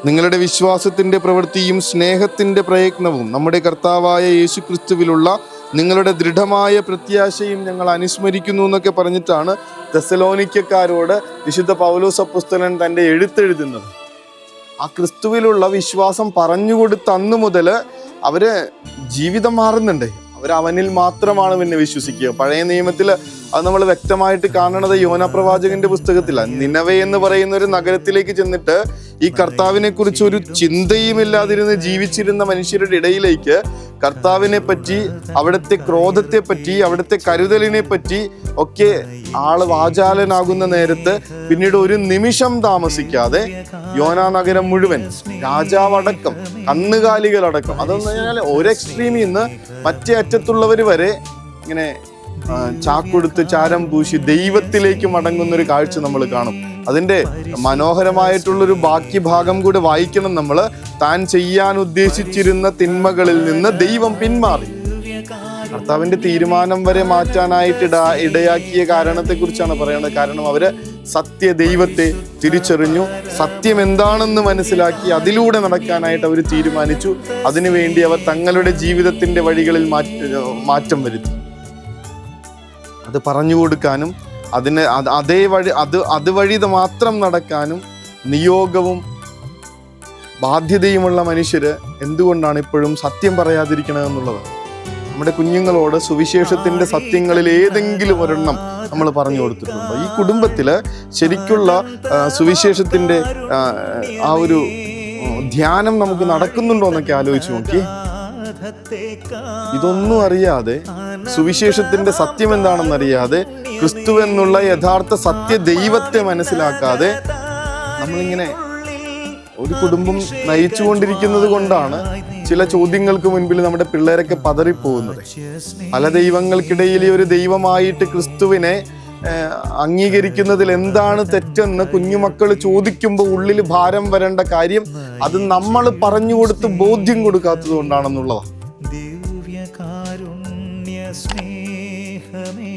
നിങ്ങളുടെ വിശ്വാസത്തിൻ്റെ പ്രവൃത്തിയും സ്നേഹത്തിൻ്റെ പ്രയത്നവും നമ്മുടെ കർത്താവായ യേശു ക്രിസ്തുവിലുള്ള നിങ്ങളുടെ ദൃഢമായ പ്രത്യാശയും ഞങ്ങൾ അനുസ്മരിക്കുന്നു എന്നൊക്കെ പറഞ്ഞിട്ടാണ് തെസ്സലോനിക്കക്കാരോട് വിശുദ്ധ പൗലോസ് അപ്പോസ്തലൻ തൻ്റെ എഴുത്തെഴുതുന്നത്. ആ ക്രിസ്തുവിലുള്ള വിശ്വാസം പറഞ്ഞുകൊടുത്ത അന്ന് മുതൽ അവര് ജീവിതം മാറുന്നുണ്ട്. അവനിൽ മാത്രമാണ് പിന്നെ വിശ്വസിക്കുക. പഴയ നിയമത്തിൽ അത് നമ്മൾ വ്യക്തമായിട്ട് കാണുന്നത് യോനാ പ്രവാചകന്റെ പുസ്തകത്തിലാണ്. നിനവേ എന്ന് പറയുന്ന ഒരു നഗരത്തിലേക്ക് ചെന്നിട്ട് ഈ കർത്താവിനെ കുറിച്ച് ഒരു ചിന്തയും ഇല്ലാതിരുന്ന് ജീവിച്ചിരുന്ന മനുഷ്യരുടെ ഇടയിലേക്ക് കർത്താവിനെ പറ്റി, അവിടുത്തെ ക്രോധത്തെ പറ്റി, അവിടുത്തെ കരുതലിനെ പറ്റി ഒക്കെ ആള് വാചാലനാകുന്ന നേരത്ത് പിന്നീട് ഒരു നിമിഷം താമസിക്കാതെ യോനാ നഗരം മുഴുവൻ, രാജാവടക്കം, കന്നുകാലികളടക്കം, അതെന്ന് പറഞ്ഞാൽ ഒരു എക്സ്ട്രീമിൽ നിന്ന് മറ്റേ അറ്റത്തുള്ളവർ വരെ ഇങ്ങനെ ചാക്കൊടുത്ത് ചാരം പൂശി ദൈവത്തിലേക്ക് മടങ്ങുന്ന ഒരു കാഴ്ച നമ്മൾ കാണും. അതിൻ്റെ മനോഹരമായിട്ടുള്ളൊരു ബാക്കി ഭാഗം കൂടെ വായിക്കണം നമ്മൾ. താൻ ചെയ്യാൻ ഉദ്ദേശിച്ചിരുന്ന തിന്മകളിൽ നിന്ന് ദൈവം പിന്മാറി. കർത്താവിൻ്റെ തീരുമാനം വരെ മാറ്റാനായിട്ട് ഇടയാക്കിയ കാരണത്തെക്കുറിച്ചാണ് പറയുന്നത്. കാരണം അവര് സത്യ ദൈവത്തെ തിരിച്ചറിഞ്ഞു, സത്യം എന്താണെന്ന് മനസ്സിലാക്കി അതിലൂടെ നടക്കാനായിട്ട് അവർ തീരുമാനിച്ചു. അതിനുവേണ്ടി അവർ തങ്ങളുടെ ജീവിതത്തിൻ്റെ വഴികളിൽ മാറ്റം വരുത്തി. അത് പറഞ്ഞു കൊടുക്കാനും അതേ വഴി അതുവഴി മാത്രം നടക്കാനും നിയോഗവും ബാധ്യതയുമുള്ള മനുഷ്യര് എന്തുകൊണ്ടാണ് ഇപ്പോഴും സത്യം പറയാതിരിക്കണമെന്നുള്ളത്. നമ്മുടെ കുഞ്ഞുങ്ങളോട് സുവിശേഷത്തിന്റെ സത്യങ്ങളിൽ ഏതെങ്കിലും ഒരെണ്ണം നമ്മൾ പറഞ്ഞു കൊടുത്തിട്ടുണ്ടോ? ഈ കുടുംബത്തില് ശരിക്കുള്ള സുവിശേഷത്തിന്റെ ആ ഒരു ധ്യാനം നമുക്ക് നടക്കുന്നുണ്ടോ എന്നൊക്കെ ആലോചിച്ച് നോക്കി. ഇതൊന്നും അറിയാതെ, സുവിശേഷത്തിന്റെ സത്യം എന്താണെന്നറിയാതെ, ക്രിസ്തു എന്നുള്ള യഥാർത്ഥ സത്യ ദൈവത്തെ മനസ്സിലാക്കാതെ നമ്മളിങ്ങനെ ഒരു കുടുംബം നയിച്ചുകൊണ്ടിരിക്കുന്നത് കൊണ്ടാണ് ചില ചോദ്യങ്ങൾക്ക് മുൻപിൽ നമ്മുടെ പിള്ളേരൊക്കെ പതറിപ്പോകുന്നത്. പല ദൈവങ്ങൾക്കിടയിൽ ഒരു ദൈവമായിട്ട് ക്രിസ്തുവിനെ അംഗീകരിക്കുന്നതിൽ എന്താണ് തെറ്റെന്ന് കുഞ്ഞുമക്കൾ ചോദിക്കുമ്പോൾ ഉള്ളിൽ ഭാരം വരേണ്ട കാര്യം അത് നമ്മൾ പറഞ്ഞു കൊടുത്ത് ബോധ്യം കൊടുക്കാത്തത് കൊണ്ടാണെന്നുള്ളതാണ്. ദിവ്യകാരുണ്യ സ്നേഹമേ,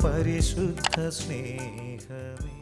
പരിശുദ്ധ സ്നേഹമേ.